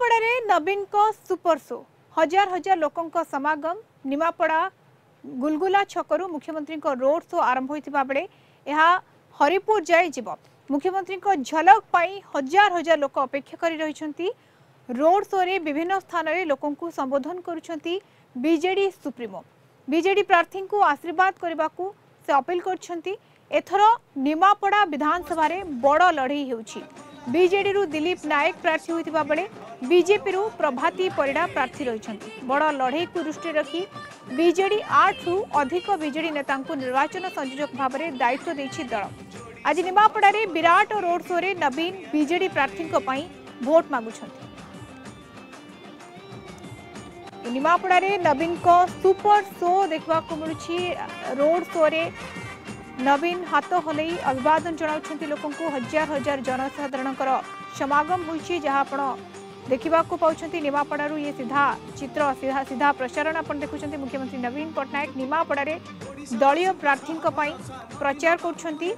निमापड़ा नवीन को super show हजार हजार लोकों समागम निमापड़ा गुलगुला छकरू मुख्यमंत्री रोड शो आरंभ होता बेले यह हरिपुर जाए जीव मुख्यमंत्री झलक पाई हजार हजार लोक अपेक्षा कर रही रोड शो रे विभिन्न स्थान में लोकों संबोधन करुछंती बीजेडी सुप्रीमो बीजेडी प्रार्थी को आशीर्वाद करने को से अपील करछंती। एथर निमापड़ा विधानसभा रे बड़ लड़ई होउछि बीजेडी रु दिलीप नायक प्रार्थी होइतिबा बेले बीजेपी रु प्रभाती परिडा प्रार्थी रहिछंती। बड़ लड़ई को दृष्टि रखी बीजेडी 8 रु अधिक बीजेडी नेता निर्वाचन संयोजक भाव में दायित्व देछि दल। आज निमापड़ा रे विराट रोड शो रे नवीन बीजेडी प्रार्थी भोट मागुछंती। निमापड़ा रे नवीन को सुपर शो देखा मिलूँ रोड शो रे नवीन हाथ हलई अभिवादन जनाउछंती लोकों को हजार हजार जनसाधारण समागम होइछि जहां आपण देखा पाउछंती। निमापड़ारू ये सीधा चित्र सीधा सीधा प्रसारण आपण देखुछंती। मुख्यमंत्री नवीन पट्टनायक निमापड़ा रे दलीय प्रार्थी प्रचार करुछंती।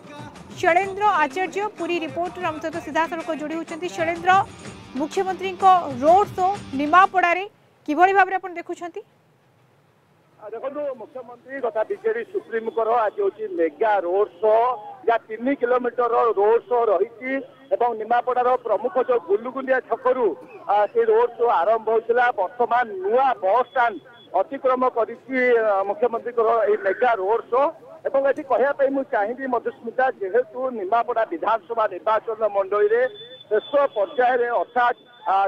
शैलेन्द्र आचार्य पूरी रिपोर्टर आम सहित सीधा सड़क जोड़ी होती। शैलेन्द्र मुख्यमंत्री रोड शो निमापड़ा रे किभली भाव में आपण देखुछंती? देखो मुख्यमंत्री तथा बीजेडी सुप्रीम कोर आज हूँ मेगा रोड शो या 3 किलोमीटर रोड शो रही निमापड़ार प्रमुख जो गुलुगुलिया छकरू से रोड शो आरंभ होता बर्तमान नुआ बस स्टाण्ड अतिक्रम कर मुख्यमंत्री मेगा रोड शो एवं ये कहवाई मुझे चाहिए मधुस्मिता जेहेतु निमापड़ा विधानसभा निर्वाचन मंडली में शेष पर्यायर अर्थात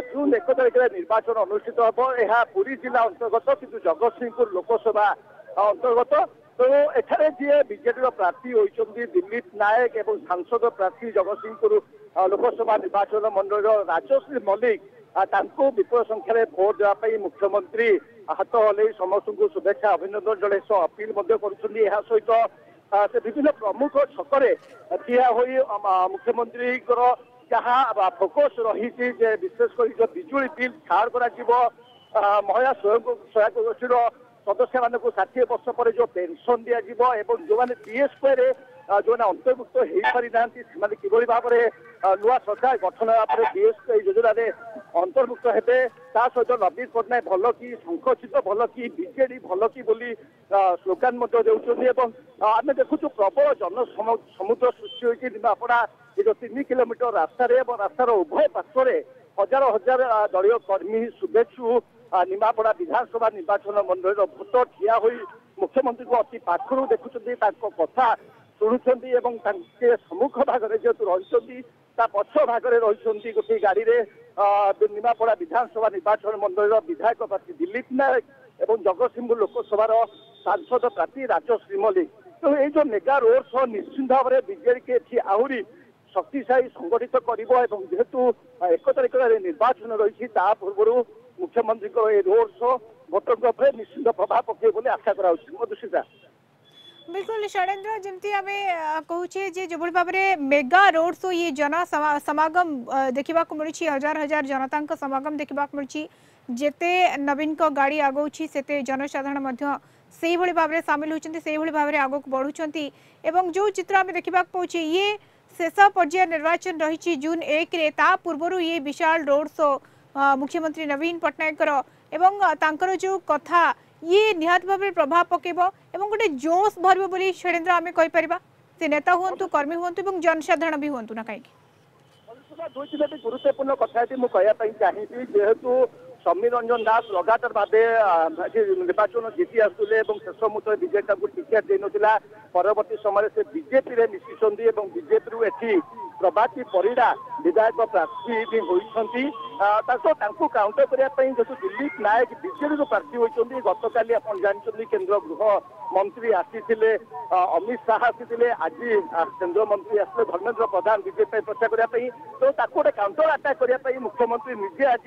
जून 1 तारिख निर्वाचन अनुष्ठित हम यह पुरी जिला अंतर्गत किंतु जगतसिंहपुर लोकसभा अंतर्गत तो एठारे जी बीजेडी प्रार्थी होती दिलीप नायक एवं सांसद प्रार्थी जगतसिंहपुर लोकसभा निर्वाचन मंडल राजश्री मल्लिक विपुल संख्यार भोट देवाई मुख्यमंत्री हाथ हल समस्त को शुभेच्छा अभिनंदन जन अपील कर सहित से विभिन्न प्रमुख छकरे ठिया मुख्यमंत्री जहाँ फोकस रही विशेषकर जो बिजुली बिल छाड़ कर महिला सहायक गोष्ठी सदस्य मान 60 वर्ष पर जो पेंशन दिज्व एवं जो मैंने पीएसपी जो अंतर्भुक्त हो पारि ना कि भाव में नुआ सरकार गठन पीएसपी योजना अंतर्भुक्त हेबे सहित नवीन पट्टनायक भल कि शंखचित भल कि बीजेडी भल कि बोली स्लोगान आम देखु प्रबल जन समुद्र सृष्टि होती निमापड़ा ये जो 3 किलोमीटर रास्तार रास्तार उभय पार्श्व हजार हजार दलीय कर्मी शुभेच्छु निमापड़ा विधानसभा निर्वाचन मंडल भोट ठिया हुई मुख्यमंत्री को अति पाखर देखुं कथा शुणुंट सम्मुख भाग में जेहतु रही पछ भाग में रही गोटे गाड़ी में निमापड़ा विधानसभा निर्वाचन मंडल विधायक प्रार्थी दिलीप नायक एवं जगतसिंहपुर लोकसभा सांसद प्रार्थी राजश्री मल्लिक। तो ये जो मेगा रोड शो निश्चित भाव में बीजेडी के आहरी शक्तिशाली संगठित करेतु 1 तारिख निर्वाचन रही पूर्व मुख्यमंत्री रोड शो भोटर निश्चित प्रभाव पकड़ बोली आशा करा। बिल्कुल शैलेन्द्र जमती आम कहूचे जो भाव में मेगा रोड शो ये जन समागम देखा मिली हजार हजार जनता समागम देखा मिली जेते नवीन को गाड़ी आगौची सेते जनसाधारण से भाव में सामिल होती से भाव में आग को बढ़ुंट एवं जो चित्र आम देखा पाचे ये शेष पर्याय निर्वाचन रही जून 1 रे ता पूर्व ये विशाल रोड शो मुख्यमंत्री नवीन पट्टनायक एवं तांकर जो कथा ये निहात भाव में प्रभाव पकेब एवं गोटे जोश भरब बोली शैलेन्द्र आम कहीपर से नेता हूँ कर्मी हूँ जनसाधारण भी हूँ ना कहीं दुईटी गुरुत्वपूर्ण कथा मुझे चाहिए जेहेतु समीर रंजन दास लगातार भाव निर्वाचन जीति आसुले शेष मुहूर्त बीजेपी को टिकेट दे ना परवर्ती समय से बीजेपी मिशिंट बीजेपी रु एटी प्रभाती परिडा विधायक प्रार्थी भी होती काउंटर करने जो दिलीप नायक बीजेडी प्रार्थी होती गत काली आप जानते केन्द्र गृह मंत्री आसी अमित शाह आसी आज केन्द्र मंत्री आसते धर्मेन्द्र प्रधान बीजेपी प्रचार करने तो गोटे काउंटर अटाक करने मुख्यमंत्री निजे आज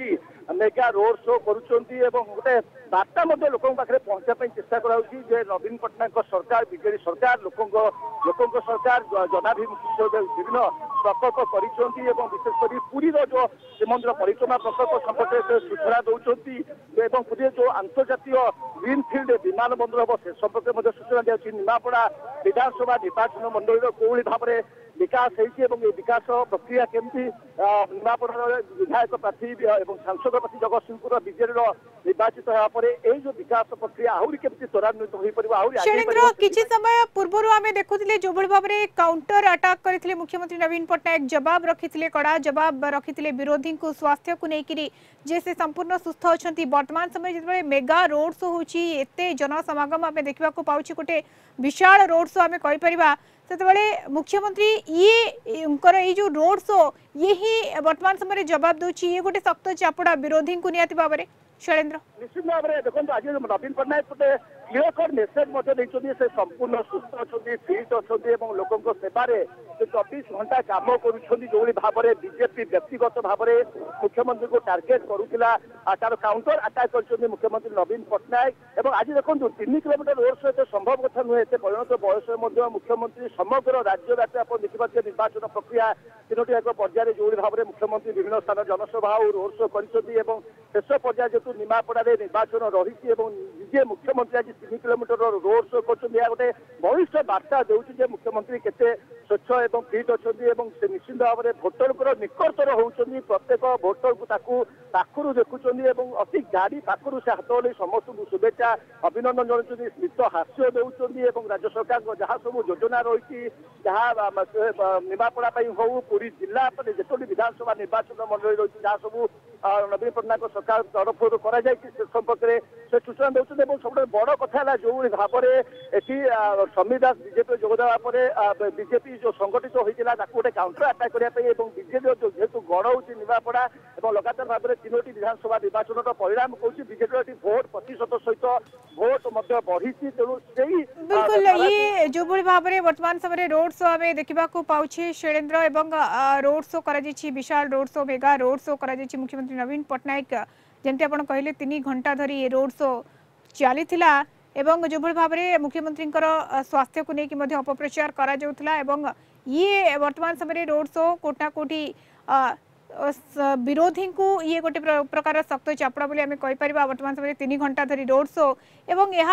मेगा रोड शो करुँच गोटे बार्ता लोकों पाखे पहुंचापी चेष्टा कराऊँगी नवीन पट्टनायक सरकार बीजेडी सरकार लोकों सरकार जनाभिमुखी विभिन्न प्रकल्प कर विशेषकर पुरी जो श्रीमंदिर परिक्रमा प्रकल्प संपर्क से सूचना दौरान पुरी जो अंतर्जातीय ग्रीनफिल्ड विमान बंदर हम से संपर्क में सूचना दिया निमापड़ा विधानसभा निर्वाचन मंडल कौली भाव में विकास होती विकास प्रक्रिया केमती निमापड़ार विधायक प्रार्थी और सांसद प्रार्थी जगत सिंहपुर बीजेडी निर्वाचित होगापर जो विकास प्रक्रिया आहरी केमती त्वरान्वित हो पार शैलेन्द्र किछि समय पूर्व आम देखुले जो भाव में काउंटर अटाक करते मुख्यमंत्री नवीन पट्टनायक जवाब रखिते कड़ा जवाब रखिते विरोधी को स्वास्थ्य को लेकर जे से संपूर्ण सुस्थ अच्छा वर्तमान समय जो मेगा रोड शो होते जनसमागम आम देखा पाँच गोटे विशाल रोड शो आम कहीपर से मुख्यमंत्री ये जो रोड शो ये ही वर्तमान समय जवाब दूची ये गोटे शक्त चापड़ा विरोधी को निहाती भाव में शैलेन्द्र निश्चित भाव में देखो आज नवीन पट्टनायक गोटे क्लीयर कट मेसेज से संपूर्ण सुस्थ अच्छा फिट अच्छा लोकों सेवार 24 घंटा काम कर भाव में बीजेपी व्यक्तिगत भाव में मुख्यमंत्री को टार्गेट करूला तार काउंटर अटाक कर मुख्यमंत्री नवीन पट्टनायक और आज देखो 3 किलोमीटर रोड शो एत संभव कथा नुहे एत परिणत बयस मुख्यमंत्री समग्र राज्यव्यापी आप देखिए निर्वाचन प्रक्रिया 3टी एक पर्यायर जो भाव में मुख्यमंत्री विभिन्न स्थान जनसभा और रोड शो कर शेष पर्याय जेतु निमापड़ा निर्वाचन रही निजे मुख्यमंत्री आज 3 किलोमीटर रोड शो कर गोटे बलिष्ठ बार्ता देउछि मुख्यमंत्री केते स्वच्छ एवं फिट अच्छा निश्चित भाव में भोटर निकटतर होती प्रत्येक भोटर को पाखु देखुं अति गाड़ी पाखु से हाथ हल समस्त शुभेच्छा अभिनंदन जनाऊँ स्मित हास्य दौरान राज्य सरकार जहाँ सब योजना रही निमापड़ा हो पूरी जिला जितोटी विधानसभा निर्वाचन मंडल रही जहाँ सब नवीन पट्टनायक सरकार तरफ संपर्क में से सूचना दौरान सब बड़ कथा जो भाव में ये समीर दास बीजेपी जोगदेवा पर बीजेपी जो संगठित होता गोटे काउंटर अटाक करने बीजेपी जेहेतु गढ़ होती निमापड़ा और लगातार भाव में 3टी विधानसभा निर्वाचन परिणाम कौन बीजेपी भोट प्रतिशत सहित भोट बढ़ी तेणु से बिल्कुल ये जो भाव में वर्तमान समय रोड शो आम देखा पाचे शैलेन्द्र एवं रोड शो कर विशाल road show mega road show कर मुख्यमंत्री नवीन पट्टनायक जमती आप कहले 3 घंटा धरी रोड शो चली एवं जो भाव में मुख्यमंत्री स्वास्थ्य को लेकिन अपप्रचार करा ये वर्तमान समय रोड शो कोटना कोटी विरोधी को ये गोटे प्रकार शक्त चापड़ा बोली आम कहीपर वर्तमान समय 3 घंटा धरी रोड शो एवं यह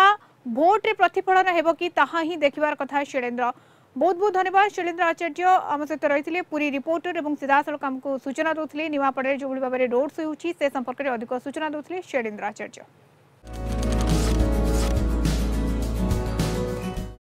भोट रे प्रतिफलन हेबो कि ताहा ही देखिबार कथा शैलेन्द्र बहुत बहुत धन्यवाद शैलेन्द्र आचार्य आम सहित रही पूरी रिपोर्टर और सीधा सड़क आमको सूचना दूसरे निमापड़े जो भाव में रोड शो होती से संपर्क में अधिक सूचना दूसरे शैलेन्द्र आचार्य।